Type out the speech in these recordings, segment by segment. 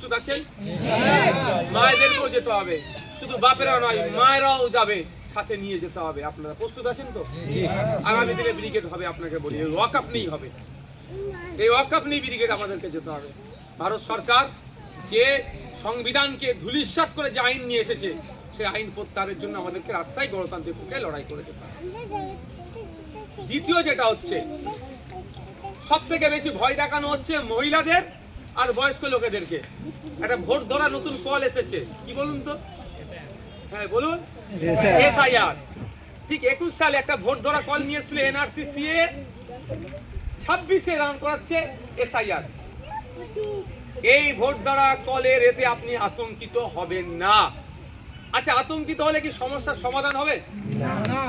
প্রস্তুত আছেন? মায়েদেরকেও যেতে হবে, শুধু বাপেরা নয়, মায়েরাও যাবে, সাথে নিয়ে যেতে হবে। আপনারা প্রস্তুত আছেন তো? আগামী দিনে ব্রিগেড হবে, আপনাকে বলি এই ওয়াকআপ নিয়েই হবে। এই ওয়াকআপ নিয়ে ব্রিগেড আমাদেরকে যেতে হবে। ভারত সরকার যে সংবিধানকে ধূলিসাৎ করে যে আইন নিয়ে এসেছে, সেই আইন প্রত্যাহারের জন্য আমাদেরকে রাস্তায় গণতান্ত্রিক প্রক্রিয়ায় লড়াই করে যেতে হবে। দ্বিতীয় যেটা হচ্ছে, সব থেকে বেশি ভয় দেখানো হচ্ছে মহিলাদের আর বয়স্ক লোকেদেরকে। একটা ভোট ধরা নতুন কল এসেছে, কি বলুন তো? হ্যাঁ বলুন, এসআইআর। ঠিক 21 সালে একটা ভোট ধরা কল নিয়ে এসেছিল এনআরসি সিএ, 26-এ রান করাচ্ছে এসআইআর। এই ভোট ধরা কলের এতে আপনি আতঙ্কিত হবেন না। আচ্ছা, আতঙ্কিত হলে কি সমস্যার সমাধান হবে না?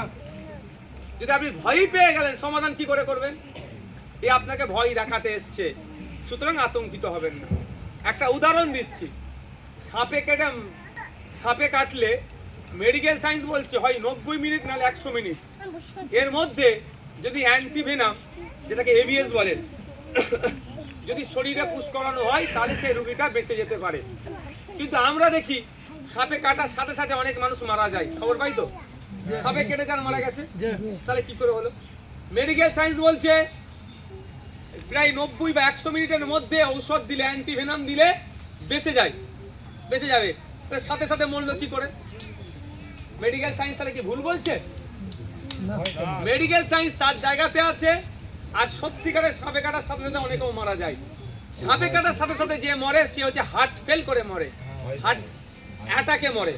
যদি আপনি ভয় পেয়ে গেলেন, সমাধান কি করে করবেন? এ আপনাকে ভয় দেখাতে এসছে, সুতরাং আতঙ্কিত হবেন না। একটা উদাহরণ দিচ্ছি, সাপে কাটলে মেডিকেল সায়েন্স বলছে হয় 90 মিনিট নাহলে 100 মিনিট। এর মধ্যে যদি অ্যান্টিভেনাম, যেটাকে এবিএস বলেন, যদি শরীরে পুশ করানো হয় তাহলে সেই রোগীটা বেঁচে যেতে পারে। কিন্তু আমরা দেখি সাপে কাটার সাথে সাথে অনেক মানুষ মারা যায়, খবর পাই তো? সাপে কেটে যান মারা গেছে, তাহলে কি করে হলো? মেডিকেল সায়েন্স বলছে প্রায় 90 বা 100 মিনিটের মধ্যে ঔষধ দিলে, অ্যান্টিভেনাম দিলে বেঁচে যাবে। সাথে সাথে মরলো কি করে? মেডিকেল সায়েন্স তাহলে কি ভুল বলছে? মেডিকেল সায়েন্স তার জায়গাতে আছে, আর সত্যিকারের সাপে কাটার সাথে সাথে অনেকেও মারা যায়। সাপে কাটার সাথে সাথে যে মরে সে হচ্ছে হার্ট ফেল করে মরে, হার্ট অ্যাটাকে মরে,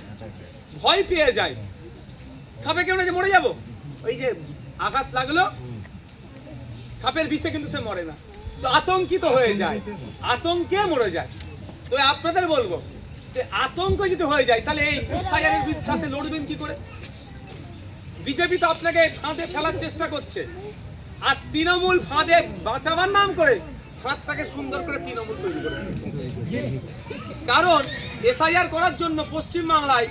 ভয় পেয়ে যায়। সাপে কেউ না যে মরে যাব, ওই যে আঘাত লাগলো সাপের বিষে, কিন্তু সে মরে না, তো আতঙ্কিত হয়ে যায়, আতঙ্কে মরে যায়। তো আপনাদের বলবো যে আতঙ্ক যদি হয়ে যায় তাহলে এই এসআইআর এর সাথে লড়বেন কি করে? বিজেপি তো আপনাকে ফাঁদে ফেলার চেষ্টা করছে, আর তৃণমূল ফাঁদে বাঁচাবার নাম করে ফাঁদটাকে সুন্দর করে তৃণমূল তৈরি করে দিচ্ছে। কারণ এসআইআর করার জন্য পশ্চিমবাংলায়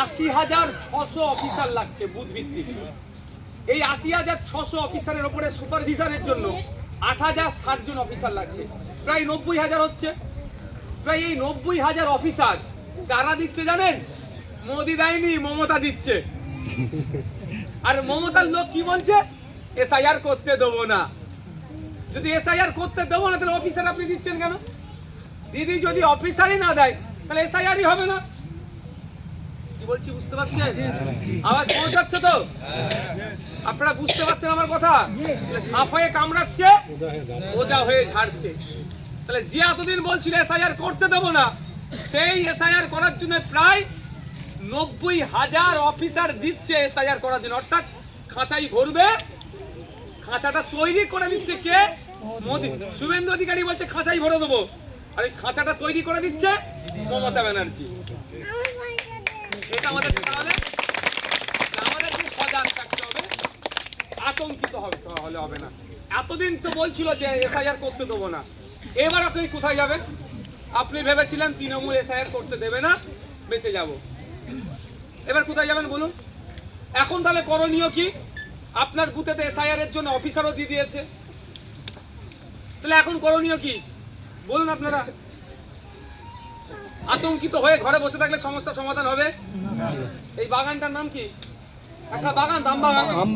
80,600 অফিসার লাগছে বুথ ভিত্তিক। এই 80,600 অফিসারের উপরে সুপারভিশনের জন্য 8,060 জন অফিসার লাগছে, প্রায় 90,000 হচ্ছে। প্রায় এই 90,000 অফিসার কারা দিচ্ছে জানেন? মোদি দেয়নি, মমতা দিচ্ছে। আর মমতার লোক কি বলছে? এসআইআর করতে দেবো না। যদি এসআইআর করতে দেবো না তাহলে অফিসার আপনি দিচ্ছেন কেন? দিদি যদি অফিসারই না দেয় তাহলে এসআইআরই হবে না। কি বলছি বুঝতে পারছেন? আবার পৌঁছাচ্ছে তো? আপনারা বুঝতে পারছেন আমার কথা? সাপ হয়ে কামড়াচ্ছে, ওজা হয়ে ঝাড়ছে। তাহলে যে এতদিন বলছিল এসআইআর করতে দেবো না, সেই এসআইআর করার জন্য প্রায় 90,000 অফিসার দিচ্ছে এসআইআর করার জন্য। অর্থাৎ খাঁচাই ভরবে, খাঁচাটা তৈরি করে দিচ্ছে কে? মোদি। শুভেন্দু অধিকারী বলছে খাঁচাই ভরে দেবো, আর এই খাঁচাটা তৈরি করে দিচ্ছে মমতা ব্যানার্জি। এটা আমাদের সজাগ থাকতে হবে, আতঙ্কিত হলে হবে না। এতদিন তো বলছিল যে এসআইআর করতে দেবো না, এবার আপনি কোথায় যাবেন? আপনি ভেবেছিলেন তৃণমূল এসআইআর করতে দেবে না, বেঁচে যাব। এবার কোথায় যাবেন বলুন? এখন তাহলে করণীয় কি? আপনার বুথেতে এসআইআর এর জন্য অফিসারও দিয়ে দিয়েছে, তাহলে এখন করণীয় কি বলুন আপনারা? আতঙ্কিত হয়ে ঘরে বসে থাকলে সমস্যার সমাধান হবে? এই বাগানটার নাম কি? একটা বাগান, আম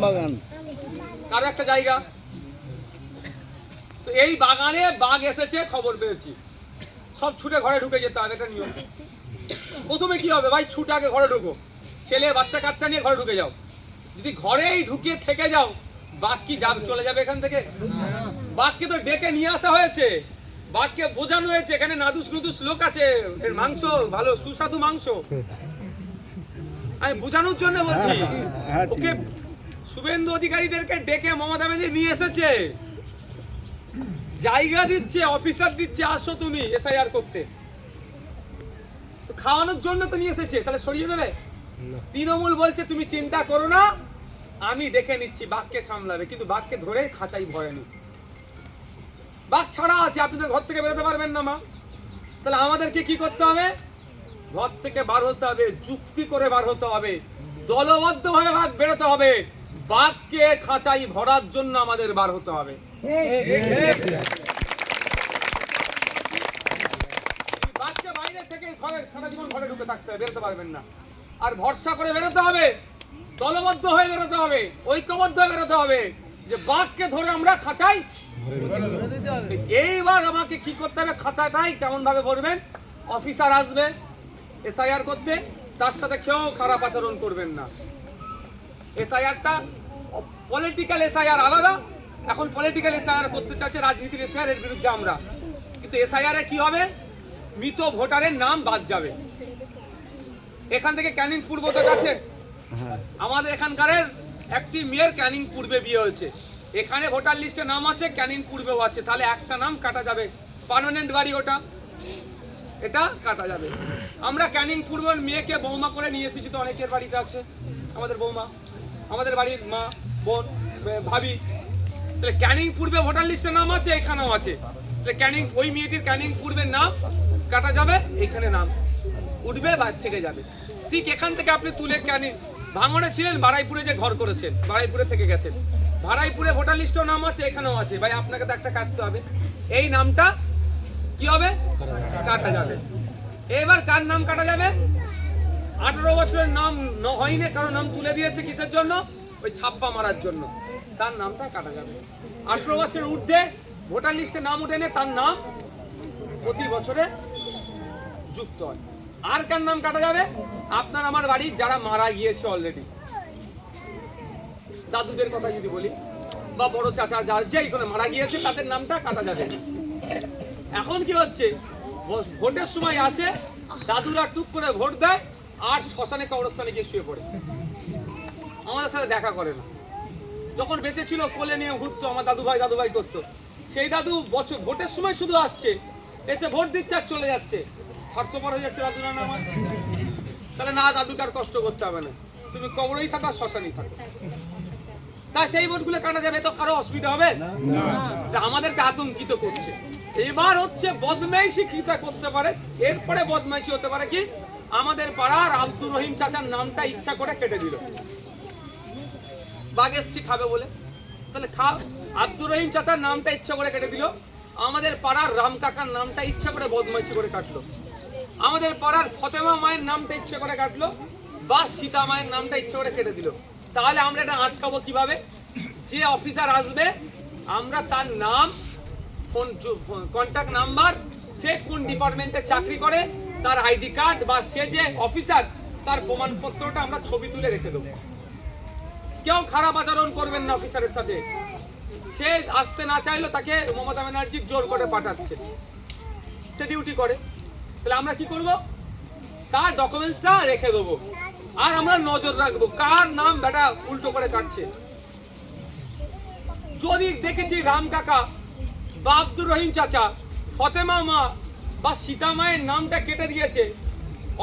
বাগান, কারো একটা জায়গা। তো এই বাগানে বাঘ এসেছে, খবর পেয়েছি, সব ছুটে ঘরে ঢুকে যেতে হবে, এটা নিয়ম। প্রথমে কি হবে ভাই? ছুটে আগে ঘরে ঢুকো, ছেলে বাচ্চা কাচ্চা নিয়ে ঘরে ঢুকে যাও। যদি ঘরেই ঢুকে থেকে যাও, বাঘ কি চলে যাবে এখান থেকে? বাঘকে তো ডেকে নিয়ে আসা হয়েছে, বাঘকে বোঝানো হয়েছে এখানে নাদুস নুদুস লোক আছে, এর মাংস ভালো, সুস্বাদু মাংস। আমি বোঝানোর জন্য বলছি, ওকে শুভেন্দু অধিকারীদেরকে ডেকে মমতা ব্যানার্জি নিয়ে এসেছে, জায়গা দিচ্ছে, অফিসার দিচ্ছে, আসো তুমি এসআইআর করতে। তো খাওয়ানোর জন্য তো নিয়ে এসেছে, তাহলে সরিয়ে দেবে? তৃণমূল বলছে তুমি চিন্তা করো না, আমি দেখে নিচ্ছি, বাঘকে সামলাবে। কিন্তু বাঘকে ধরে খাঁচাই ভরেনি, বাঘ ছাড়া আছে, আপনাদের ঘর থেকে বেরোতে পারবেন না মা। তাহলে আমাদেরকে কি করতে হবে? ঘর থেকে বার হতে হবে, যুক্তি করে বার হতে হবে, দলবদ্ধভাবে বাঘ বেরোতে হবে, বাঘকে খাঁচাই ভরার জন্য আমাদের বার হতে হবে। বাঘকে বাইরে থেকে ঘরে সারা জীবন ঘরে ঢুকে থাকতে হবে, বেরোতে পারবেন না। আর ভরসা করে বেরোতে হবে, দলবদ্ধ হয়ে বেরোতে হবে, ঐক্যবদ্ধ হয়ে বেরোতে হবে যে বাঘকে ধরে আমরা খাঁচাই। এইবার আমাকে কি করতে হবে, খাঁচাটাই কেমন ভাবে ভরবেন। অফিসার আসবে এসআইআর করতে, তার সাথে কেউ খারাপ আচরণ করবেন না। এসআইআরটা পলিটিক্যাল এসআইআর আলাদা, এখন পলিটিক্যাল এসআইআর করতে চাচ্ছে রাজনীতির এসআইআর, এর বিরুদ্ধে আমরা। কিন্তু এসআইআর এ কি হবে, মৃত ভোটারের নাম বাদ যাবে। এখান থেকে ক্যানিং পূর্বতে আছে, আমাদের এখানকার একটি মেয়ের ক্যানিং পূর্বে বিয়ে হয়েছে, এখানে ভোটার লিস্টে নাম আছে, ক্যানিং পূর্বেও আছে, তাহলে একটা নাম কাটা যাবে। পার্মানেন্ট বাড়ি ওটা, এটা কাটা যাবে। আমরা ক্যানিং পূর্বের মেয়েকে বৌমা করে নিয়ে এসেছি, তো অনেকের বাড়িতে আছে আমাদের বৌমা, আমাদের বাড়ির মা, বোন, ভাবি। তাহলে ক্যানিং পূর্বে ভোটার লিস্টে নাম আছে, এখানেও আছে, তাহলে ক্যানিং ওই মেয়েটির ক্যানিং পূর্বের নাম কাটা যাবে, এখানে নাম উঠবে বা থেকে যাবে। ঠিক এখান থেকে আপনি তুলে ক্যানিং ভাঙড়ে ছিলেন, বারাইপুরে যে ঘর করেছেন, বারাইপুরে থেকে গেছেন, বারাইপুরে ভোটার লিস্টেও নাম আছে, এখানেও আছে, ভাই আপনাকে তো একটা কাটতে হবে, এই নামটা কি হবে, কাটা যাবে। এবার কার নাম কাটা যাবে, 18 বছরের নাম হয়নি, কারো নাম তুলে দিয়েছে কিসের জন্য, ওই ছাপ্পা মারার জন্য, তার নামটা কাটা যাবে। 18 বছরের ঊর্ধ্বে ভোটার লিস্টে নাম উঠেনে তার নাম প্রতি বছরে যুক্ত হয়। আর কার নাম কাটা যাবে, আপনার আমার বাড়ির যারা মারা গিয়েছে অলরেডি, দাদুদের কথা যদি বলি, বা বড় চাচা যার যেই করে মারা গিয়েছে, তাদের নামটা কাটা যাবে। এখন কি হচ্ছে, ভোটের সময় আসে, দাদুরা টুক করে ভোট দেয়, আর শ্মশানে কবরস্থানে গিয়ে শুয়ে পড়ে, আমাদের সাথে দেখা করে না। যখন বেঁচে ছিল কোলে নিয়ে ঘুরতো, আমার দাদু ভাই করতো, সেই দাদু বছর ভোটের সময় শুধু আসছে, এসে ভোট দিচ্ছে আর চলে যাচ্ছে, স্বার্থপর হয়ে যাচ্ছে দাদুরা না আমার। তাহলে না, দাদুকে আর কষ্ট করতে হবে না, তুমি কবরেই থাকো আর শ্মশানেই থাকো। তাই সেই ভোটগুলো কাটা যাবে, তো কারো অসুবিধা হবে না, আমাদেরকে আতঙ্কিত করছে। এবার হচ্ছে বদমাইশি কিটা করতে পারে, এরপরে বদমাইশি হতে পারে কি, আমাদের পাড়ার আব্দুর রহিম চাচার নামটা ইচ্ছা করে কেটে দিল, বাঘ এসছি খাবে বলে, তাহলে আব্দুর রহিম চাচার নামটা ইচ্ছা করে কেটে দিল। আমাদের পাড়ার রাম কাকার নামটা ইচ্ছা করে বদমাইশি করে কাটলো, আমাদের পাড়ার ফতেমা মায়ের নামটা ইচ্ছা করে কাটলো, বা সীতা মায়ের নামটা ইচ্ছা করে কেটে দিল। তাহলে আমরা এটা আটকাবো কিভাবে, যে অফিসার আসবে আমরা তার নাম, ফোন, কন্ট্যাক্ট নাম্বার, সে কোন ডিপার্টমেন্টে চাকরি করে, তার আইডি কার্ড, বা সে যে অফিসার তার প্রমাণপত্রটা আমরা ছবি তুলে রেখে দেবো। কেউ খারাপ আচরণ করবেন না অফিসারের সাথে, সে আসতে না চাইলো, তাকে মমতা ব্যানার্জি জোর করে পাঠাচ্ছে, সে ডিউটি করে, তাহলে আমরা কি করব, তার ডকুমেন্টসটা রেখে দেবো, আর আমরা নজর রাখবো কার নাম বেটা উল্টো করে কাটছে। যদি দেখেছি রাম কাকা বা আব্দুর রহিম চাচা, ফতেমা মা বা সীতা মায়ের নামটা কেটে দিয়েছে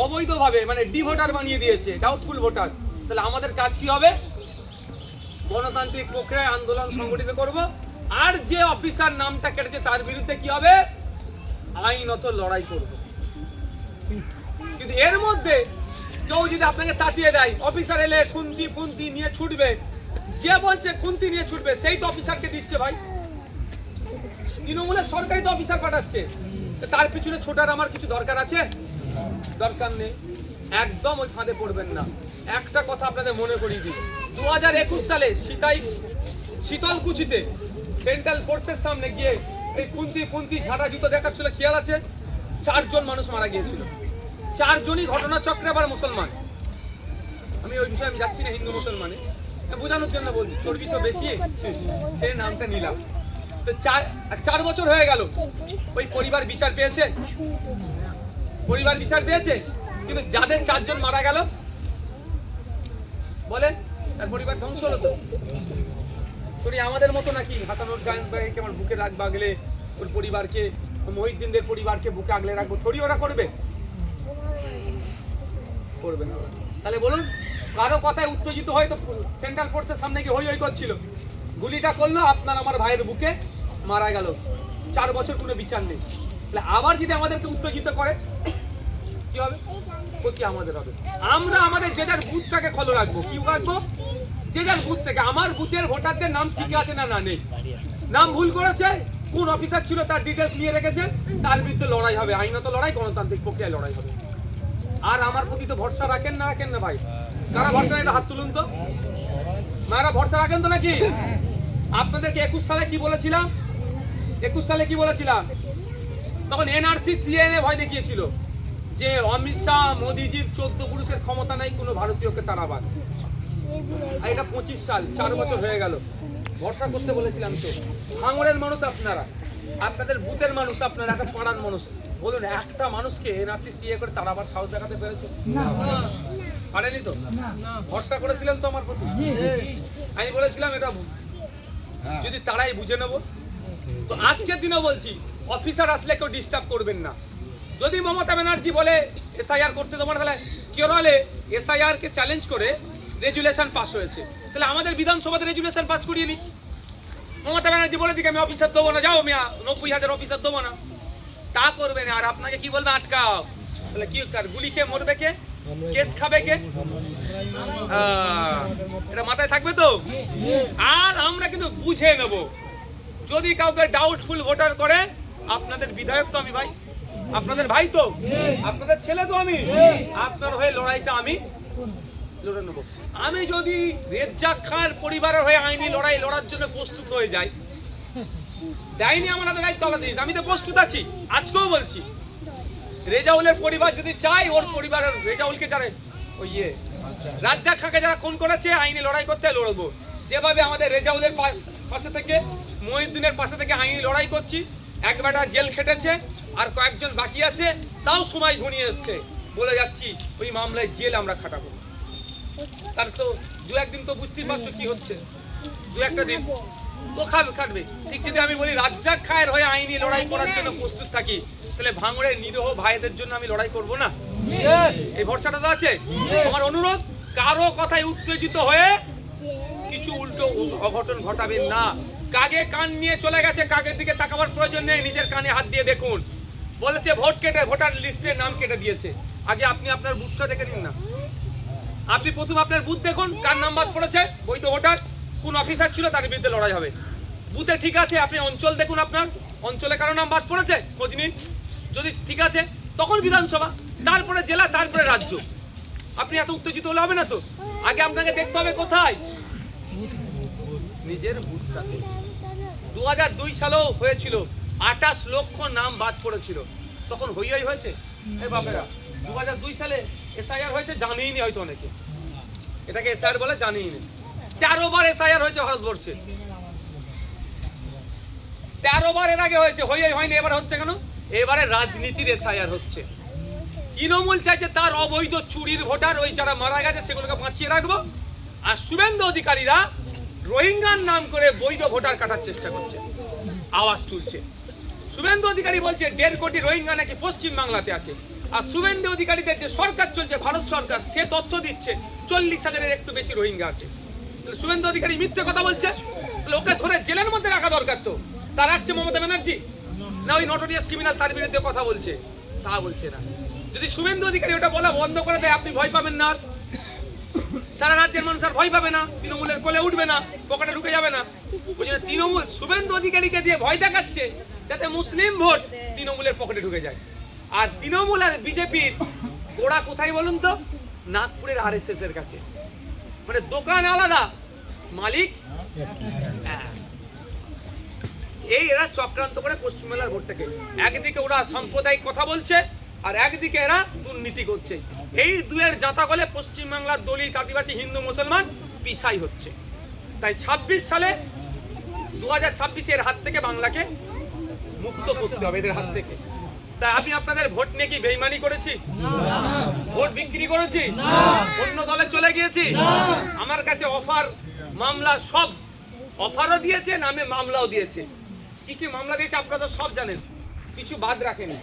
অবৈধভাবে, মানে ডি ভোটার বানিয়ে দিয়েছে, ডাউটফুল ভোটার, তাহলে আমাদের কাজ কি হবে, গণতান্ত্রিক প্রক্রিয়ায় আন্দোলন সংগঠিত করব, আর যে অফিসার নামটা কেটেছে তার বিরুদ্ধে কি হবে, আইনত লড়াই করব। কিন্তু এর মধ্যে কেউ যদি আপনাকে তাতিয়ে দেয়, অফিসার এলে খুন্তি নিয়ে ছুটবে, যে বলছে খুন্তি নিয়ে ছুটবে সেই তো অফিসারকে দিচ্ছে ভাই, তৃণমূলের সরকারি তো অফিসার পাঠাচ্ছে, তার পিছনে ছোটার আমার কিছু দরকার আছে, দরকার নেই, একদম ওই ফাঁদে পড়বেন না। একটা কথা আপনাদের মনে করিয়ে দিই, 2021 সালে শীতলকুচিতে সেন্ট্রাল ফোর্সের সামনে গিয়ে এই কুন্তি ঝাঁটা জুতো দেখাচ্ছিল, খেয়াল আছে, 4 জন মানুষ মারা গিয়েছিল, 4 জনই ঘটনাচক্রে আবার মুসলমান। আমি ওই বিষয়ে আমি যাচ্ছি না, হিন্দু মুসলমানে বোঝানোর জন্য বলছি, চর্বি তো বেশি, সেই নামটা নিলাম। তো 4 বছর হয়ে গেল, ওই পরিবার বিচার পেয়েছে, পরিবার বিচার পেয়েছে, কিন্তু যাদের 4 জন মারা গেল বলে তার পরিবার ধ্বংস হলো। তো আমাদের মতো নাকি হাসানুর জায়েদ ভাইকে আমার বুকে রাখবো, আগলে ওর পরিবারকে, মহিউদ্দিনদের পরিবারকে বুকে আগলে রাখবো, থোড়ি ওরা করবে না। তাহলে বলুন, কারো কথায় উত্তেজিত হয়ে তো সেন্ট্রাল ফোর্সের সামনে গিয়ে হই করছিল, গুলিটা করলো, আপনার আমার ভাইয়ের বুকে মারা গেল, 4 বছর কোনো বিচার নেই। তাহলে আবার যদি আমাদেরকে উত্তেজিত করে কি হবে, ক্ষতি আমাদের হবে। আমরা আমাদের যে যার বুথটাকে ফলো রাখবো, কি রাখবো, যে যার বুথটাকে, আমার বুথের ভোটারদের নাম ঠিক আছে না নেই, নাম ভুল করেছে কোন অফিসার ছিল তার ডিটেলস নিয়ে রেখেছে, তার বিরুদ্ধে লড়াই হবে, আইনত লড়াই, গণতান্ত্রিক প্রক্রিয়ায় লড়াই হবে। আর আমার প্রতি তো ভরসা রাখেন না ভাই? কারা ভরসা, এটা হাত তুলুন তো। মায়েরা ভরসা রাখেন তো নাকি? আপনাদেরকে 21 সালে কি বলেছিলাম? 21 সালে কি বলেছিলাম? তখন এনআরসি সিএনএ ভয় দেখিয়েছিল যে অমিত শাহ মোদিজির 14 পুরুষের ক্ষমতা নাই কোনো ভারতীয়কে তাড়াবার। আর এটা 25 সাল, 4 বছর হয়ে গেল। ভরসা করতে বলেছিলাম তো। ভাঙড়ের মানুষ আপনারা, আপনাদের বুথের মানুষ আপনারা, একটা পাড়ার মানুষ, বলুন একটা মানুষকে এনআরসি সিএ করে তাড়াবার সাহস দেখাতে পেরেছে? পারেনি তো। ভরসা করেছিলেন তো আমার প্রতি। আমি বলেছিলাম এটা যদি তারাই বুঝে নেব। তো আজকের দিনও বলছি, অফিসার আসলে কেউ ডিস্টার্ব করবেন না। যদি মমতা ব্যানার্জি বলে এসআইআর করতে দেবো না, তাহলে কেরলে এসআইআর কে চ্যালেঞ্জ করে রেজুলেশন পাস হয়েছে, তাহলে আমাদের বিধানসভাতে রেজুলেশন পাস করিয়ে নি। মমতা ব্যানার্জি বলে দিকে আমি অফিসার দেবো না, যাও আমি 90,000 অফিসার দেবো না, তা করবে না। আর আপনাকে কি বলবে? আটকাও। তাহলে কি গুলি খেয়ে মরবে কে? কেস খাবে কে? এটা মাথায় থাকবে তো। আর আমরা কিন্তু বুঝে নেব, যদি কাউকে ডাউটফুল ভোটার করে, আপনাদের বিধায়ক তো আমি ভাই, আপনাদের ভাই তো, আপনাদের ছেলে তো আমি, আপনার হয়ে লড়াইটা আমি লড়ে নেব। আমি যদি রেজ্জাক খান পরিবারের হয়ে আইনি লড়াই লড়ার জন্য প্রস্তুত হয়ে যাই, দায়নি আমার হাতে দায়িত্ব আলাদা দিয়েছে, আমি তো প্রস্তুত আছি। আজকেও বলছি, রেজাউলের পরিবার যদি চাই, ওর পরিবারের রেজাউলকে যারা ওই রাজ্জাক খাকে যারা খুন করেছে, আইনি লড়াই করতে লড়বো। যেভাবে আমাদের রেজাউলের পাশে থেকে, মহিউদ্দিনের পাশে থেকে আইনি লড়াই করছি। এক বেটা জেল খেটেছে, আর কয়েকজন বাকি আছে, তাও সময় ঘনিয়ে এসছে, বলে যাচ্ছি ওই মামলায় জেল আমরা খাটাবো। তার তো 2-1 দিন তো বুঝতেই পারছো কি হচ্ছে, 2-1টা দিন তো খাটবে। ঠিক যদি আমি বলি রাজ্জাক খায়ের হয়ে আইনি লড়াই করার জন্য প্রস্তুত থাকি, তাহলে ভাঙড়ের নিরীহ ভাইদের জন্য আমি লড়াই করব না? এই ভরসাটা তো আছে। আমার অনুরোধ, কারো কথায় উত্তেজিত হয়ে কিছু উল্টো অঘটন ঘটাবেন না। কাগে কান নিয়ে চলে গেছে, কাগের দিকে তাকাবার প্রয়োজন নেই, নিজের কানে হাত দিয়ে দেখুন। বলেছে ভোট কেটে, ভোটার লিস্টে নাম কেটে দিয়েছে। আগে আপনি আপনার বুথটা দেখে নিন না। আপনি প্রথম আপনার বুথ দেখুন, কার নাম বাদ পড়েছে, বৈধ ভোটার, কোন অফিসার ছিল, তার বিরুদ্ধে লড়াই হবে। বুথে ঠিক আছে, আপনি অঞ্চল দেখুন, আপনার অঞ্চলে কারো নাম বাদ পড়েছে, খোঁজ নিন। যদি ঠিক আছে, তখন বিধানসভা, তারপরে জেলা, তারপরে রাজ্য। আপনি এত উত্তেজিত হলে হবে না তো। আগে আপনাকে দেখতে হবে কোথায়, নিজের বুথটাতে। 2002 সালেও হয়েছিল, 28 লক্ষ নাম বাদ পড়েছিল, তখন হইয়াই হয়েছে। এই বাপেরা, 2002 সালে এসআইআর হয়েছে, জানেই নি হয়তো অনেকে, এটাকে এসআইআর বলে, জানেই নি। 13 বার এসআইআর হয়েছে ভারতবর্ষে, 13 বার এর আগে হয়েছে, হয়নি। এবার হচ্ছে কেন? এবারে রাজনীতির এসআইআর হচ্ছে। তৃণমূল চাইছে তার অবৈধ চুরির ভোটার, ওই যারা মারা গেছে সেগুলোকে বাঁচিয়ে রাখবো। আর শুভেন্দু অধিকারীরা রোহিঙ্গার নাম করে বৈধ ভোটার কাটার চেষ্টা করছে, আওয়াজ তুলছে। শুভেন্দু অধিকারী বলছে 1.5 কোটি রোহিঙ্গা নাকি পশ্চিম বাংলাতে আছে। আর শুভেন্দু অধিকারীদের যে সরকার চলছে, ভারত সরকার, সে তথ্য দিচ্ছে 40,000-এর একটু বেশি রোহিঙ্গা আছে। তাহলে শুভেন্দু অধিকারী মিথ্যে কথা বলছে, তাহলে ওকে ধরে জেলের মধ্যে রাখা দরকার তো। তা রাখছে মমতা ব্যানার্জি না ওই নটোরিয়াস ক্রিমিনাল তার বিরুদ্ধে কথা বলছে? তা বলছে না। যদি শুভেন্দু অধিকারী ওটা বলা বন্ধ করে দেয়, আপনি ভয় পাবেন না, সারা রাজ্যের মানুষ আর ভয় পাবে না, তৃণমূলের কোলে উঠবে না, পকেটে ঢুকে যাবে না। ওই জন্য তৃণমূল শুভেন্দু অধিকারীকে দিয়ে ভয় দেখাচ্ছে, যাতে মুসলিম ভোট তৃণমূলের পকেটে ঢুকে যায়। আর তৃণমূল আর বিজেপির ওরা কোথায় বলুন তো? নাগপুরের আরএসএস এর কাছে। মানে দোকান আলাদা, মালিক এই। এরা চক্রান্ত করে পশ্চিমবাংলার ভোটটাকে, একদিকে ওরা সাম্প্রদায়িক কথা বলছে, আর একদিকে এরা দুর্নীতি করছে। এই দুয়ের জাতা গলে পশ্চিমবাংলার দলিত, আদিবাসী, হিন্দু, মুসলমান পিছাই হচ্ছে। তাই 26 সালে 2026-এর হাত থেকে বাংলাকে মুক্ত করতে হবে, এদের হাত থেকে। তাই আমি আপনাদের ভোট নিয়ে কি বেইমানি করেছি? ভোট বিক্রি করেছি? অন্য দলে চলে গিয়েছি? আমার কাছে অফার, মামলা, সব অফারও দিয়েছে, নামে মামলাও দিয়েছে। কি কি মামলা দিয়েছে আপনারা তো সব জানেন, কিছু বাদ রাখেনি।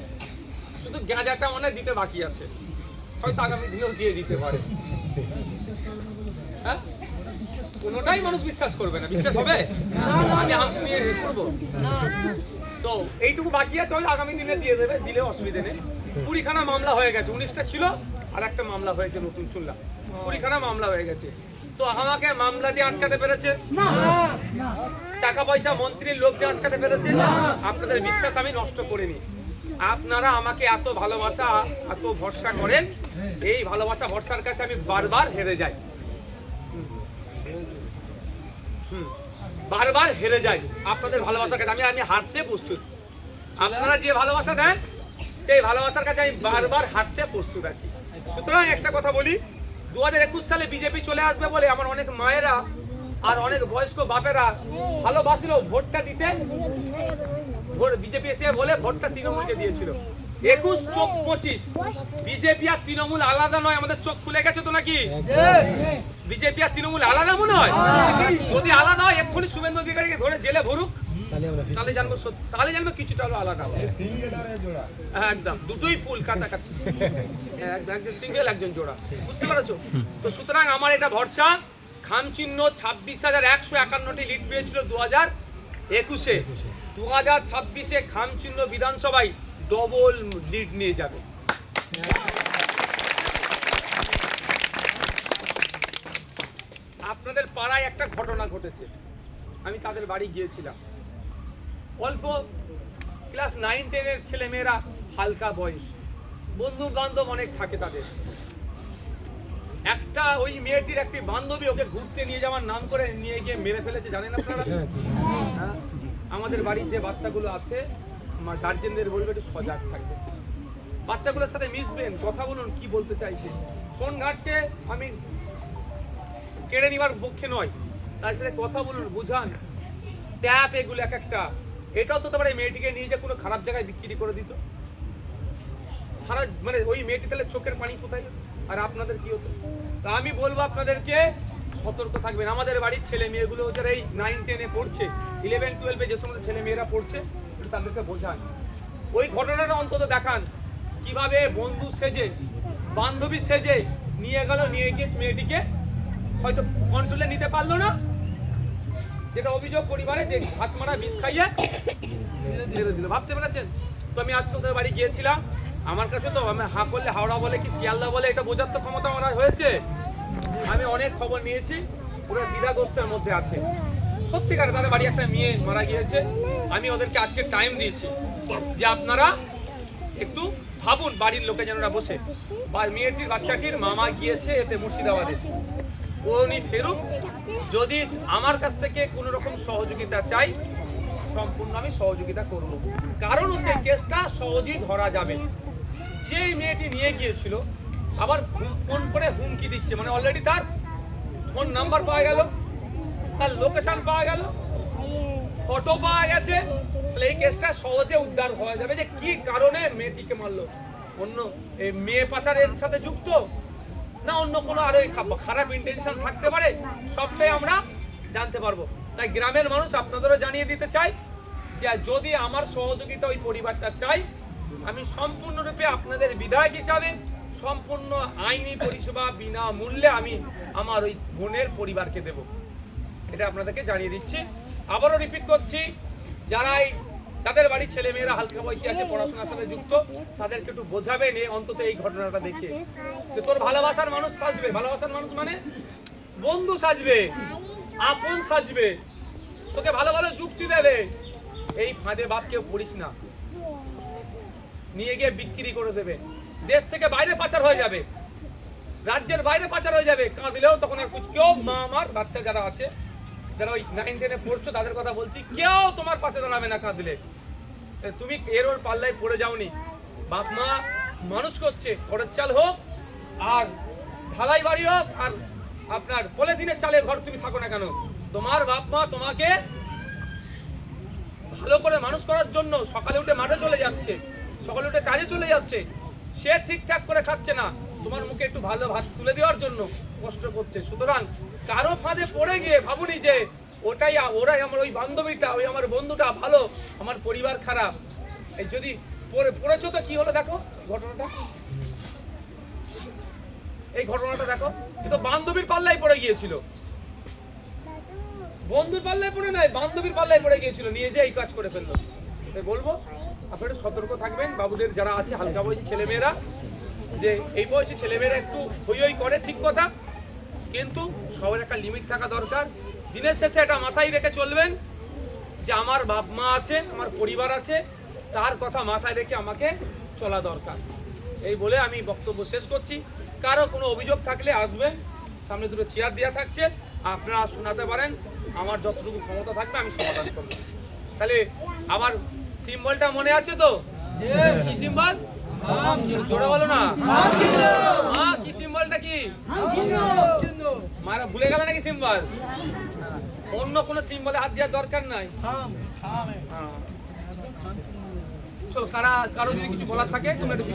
শুধু গাঁজাটা মনে দিতে বাকি আছে, হয়তো আগামী দিনেও দিয়ে দিতে পারে। হ্যাঁ, কোনোটাই মানুষ বিশ্বাস করবে না। বিশ্বাস হবে? আমি হামস নিয়ে করবো তো, এইটুকু বাকি আছে, হয়তো আগামী দিনে দিয়ে দেবে, দিলেও অসুবিধা নেই। 20খানা মামলা হয়ে গেছে, 19টা ছিল, আর একটা মামলা হয়েছে নতুন শুনলাম, 20খানা মামলা হয়ে গেছে। তো আমাকে মামলা দিয়ে আটকাতে পেরেছে না, টাকা পয়সা মন্ত্রীর লোক দিয়ে আটকাতে পেরেছে না। আপনাদের বিশ্বাস আমি নষ্ট করিনি। আপনারা আমাকে এত ভালোবাসা এত ভরসা করেন, এই ভালোবাসা ভরসার কাছে আমি বারবার হেরে যাই, বারবার হেরে যাই আপনাদের ভালোবাসার কাছে। আমি হারতে প্রস্তুত। আপনারা যে ভালোবাসা দেন সেই ভালোবাসার কাছে আমি বারবার হারতে প্রস্তুত আছি। সুতরাং একটা কথা বলি, 2021 সালে বিজেপি চলে আসবে বলে আমার অনেক মায়েরা আর অনেক বয়স্ক বাপেরা ভালোবাসলো ভোটটা দিতে। বিজেপি এসে বলে ভোটটা তৃণমূলকে দিয়েছিল। 21-25 বিজেপি আর তৃণমূল আলাদা নয়। আমাদের চোখ খুলে গেছে তো নাকি? বিজেপি আর তৃণমূল আলাদা মনে হয়? যদি আলাদা হয় এক্ষুনি শুভেন্দু অধিকারীকে ধরে জেলে ভরুক, তাহলে জানবো, তাহলে জানবো কিছুটা হলো আলাদা। একদম দুটোই ফুল কাছাকাছি, একজন সিঙ্গেল একজন জোড়া, বুঝতে পারছো তো? সুতরাং আমার এটা ভরসা, খামচিহ্ন 26,151টি লিড পেয়েছিল 2021-এ, 2026-এ খামচিহ্ন বিধানসভায় ডবল লিড নিয়ে যাবে। আপনাদের পাড়ায় একটা ঘটনা ঘটেছে, আমি তাদের বাড়ি গিয়েছিলাম। অল্প ক্লাস 9-10-এর ছেলে মেয়েরা, হালকা বয়স, বন্ধু বান্ধব অনেক থাকে তাদের। একটা ওই মেয়েটির একটি বান্ধবী ওকে ঘুরতে নিয়ে যাওয়ার নাম করে নিয়ে গিয়ে মেরে ফেলেছে, জানেন আপনারা? হ্যাঁ, আমাদের বাড়ির যে বাচ্চাগুলো আছে, আমার গার্জেনদের বলবে একটু সজাগ থাকবে, বাচ্চাগুলোর সাথে মিশবেন, কথা বলুন কি বলতে চাইছে। ফোন ঘাটছে আমি কেড়ে নিবার পক্ষে নয়, তার সাথে কথা বলুন, বুঝান। ট্যাপ এগুলো এক একটা, এটাও তো তোমার মেয়েটিকে নিয়ে যে কোনো খারাপ জায়গায় বিক্রি করে দিত, সারা মানে ওই মেয়েটি তাহলে চোখের পানি কোথায়? আর আপনাদের কি হতো? তা আমি বলবো আপনাদেরকে সতর্ক থাকবেন। আমাদের বাড়ির ছেলে মেয়েগুলো যারা এই 9-10-এ পড়ছে, 11-12-এ যে সমস্ত ছেলে মেয়েরা পড়ছে, তাদেরকে বোঝান, ওই ঘটনাটা অন্তত দেখান, কিভাবে বন্ধু সেজে বান্ধবী সেজে নিয়ে গেল, নিয়ে গিয়ে মেয়েটিকে হয়তো কন্ট্রোলে নিতে পারলো না, যেটা অভিযোগ পরিবারে যে ঘাস মারা বিষ খাইয়ে মেরে দিল, ভাবতে পেরেছেন? তো আমি আজকে ওদের বাড়ি গিয়েছিলাম, আমার কাছে তো আমি হা করলে হাওড়া বলে কি শিয়ালদা বলে এটা বোঝার তো ক্ষমতা আমার হয়েছে। আমি অনেক খবর নিয়েছি, পুরো দ্বিধাগ্রস্তের মধ্যে আছে। সত্যিকারে তাদের বাড়ি একটা মেয়ে মারা গিয়েছে। আমি ওদেরকে আজকে টাইম দিয়েছি যে আপনারা একটু ভাবুন, বাড়ির লোকে যেন বসে, বা মেয়েটির বাচ্চাটির মামা গিয়েছে এতে মুর্শিদাবাদে, উনি ফেরুক। যদি আমার কাছ থেকে কোনো রকম সহযোগিতা চাই, সম্পূর্ণ আমি সহযোগিতা করব। কারণ হচ্ছে কেসটা সহজেই ধরা যাবে। যেই মেয়েটি নিয়ে গিয়েছিল আবার ফোন করে হুমকি দিচ্ছে, মানে অলরেডি তার ফোন নাম্বার পাওয়া গেল, তার লোকেশন পাওয়া গেল, ফটো পাওয়া গেছে, তাহলে এই কেসটা সহজে উদ্ধার হয়ে যাবে যে কি কারণে মেয়েটিকে মারলো। অন্য মেয়ে পাচারের সাথে যুক্ত না অন্য কোনো আরো খারাপ ইন্টেনশন থাকতে পারে, সবটাই আমরা জানতে পারবো। তাই গ্রামের মানুষ আপনাদেরও জানিয়ে দিতে চাই যে যদি আমার সহযোগিতা ওই পরিবারটা চাই, আমি সম্পূর্ণরূপে আপনাদের বিধায়ক হিসাবে সম্পূর্ণ আইনি পরিষেবা বিনামূল্যে আমি আমার ওই বোনের পরিবারকে দেব, এটা আপনাদেরকে জানিয়ে দিচ্ছি। আবারও রিপিট করছি, যাদের বাড়ির ছেলে মেয়েরা হালকা বয়সী আছে, পড়াশোনার সাথে যুক্ত, তাদেরকে একটু বোঝাবেন অন্তত এই ঘটনাটা দেখে যে তোর ভালোবাসার মানুষ সাজবে। ভালোবাসার মানুষ মানে বন্ধু সাজবে, আপন সাজবে, তোকে ভালো ভালো যুক্তি দেবে। এই ফাঁদে বাপ কেউ পড়িস না, নিয়ে গিয়ে বিক্রি করে দেবে, দেশ থেকে বাইরে পাচার হয়ে যাবে, রাজ্যের বাইরে পাচার হয়ে যাবে। কাঁদিলেও তখন আর কেউ, মা আমার বাচ্চা যারা আছে, যারা ওই 9-10-এ পড়ছো তাদের কথা বলছি, কেউ তোমার পাশে দাঁড়াবে না কাঁদলে। তুমি এর ওর পাল্লায় পড়ে যাওনি। বাপ মা মানুষ করছে, খড়ের চাল হোক আর ঢালাই বাড়ি হোক আর আপনার পলিথিনের চালে ঘর তুমি থাকো না কেন, তোমার বাপ মা তোমাকে ভালো করে মানুষ করার জন্য সকালে উঠে মাঠে চলে যাচ্ছে, সকালে উঠে কাজে চলে যাচ্ছে, সে ঠিকঠাক করে খাচ্ছে না, তোমার মুখে একটু ভালো ভাত তুলে দেওয়ার জন্য কষ্ট করছে। সুতরাং কারো ফাঁদে পড়ে গিয়ে ভাবুনি যে ওরাই আমার ওই বান্ধবীটা, ওই আমার বন্ধুটা ভালো, আমার পরিবার খারাপ। এই যদি পড়েছো তো কি হলো দেখো ঘটনাটা, এই ঘটনাটা দেখো, কিন্তু বান্ধবীর পাল্লায় পড়ে গিয়েছিল, বন্ধুর পাল্লায় পড়ে নাই, বান্ধবীর পাল্লায় পড়ে গিয়েছিল, নিয়ে যে এই কাজ করে ফেললো। তাই বলবো আপনারা সতর্ক থাকবেন, বাবুদের যারা আছে হালকা বয়সী ছেলেমেয়েরা, যে এই বয়সী ছেলেমেয়েরা একটু হই হই করে, ঠিক কথা, কিন্তু সবার একটা লিমিট থাকা দরকার। দিনের শেষে এটা মাথায় রেখে চলবেন যে আমার বাপ মা আছে, আমার পরিবার আছে, তার কথা মাথায় রেখে আমাকে চলা দরকার। এই বলে আমি বক্তব্য শেষ করছি। কারো কোনো অভিযোগ থাকলে আসবেন, সামনে দুটো চেয়ার দেওয়া থাকছে, আপনারা শোনাতে পারেন, আমার যতটুকু ক্ষমতা থাকবে আমি সমাধান করব। তাহলে আমার সিম্বলটা মনে আছে তো? কি সিম্বল? জোরে বলো না। কি সিম্বলটা কি? মারা ভুলে গেল নাকি সিম্বল? অন্য কোনো সিম্বলে হাত দেওয়ার দরকার নাই। চলো, কারো যদি কিছু বলার থাকে তোমরা একটু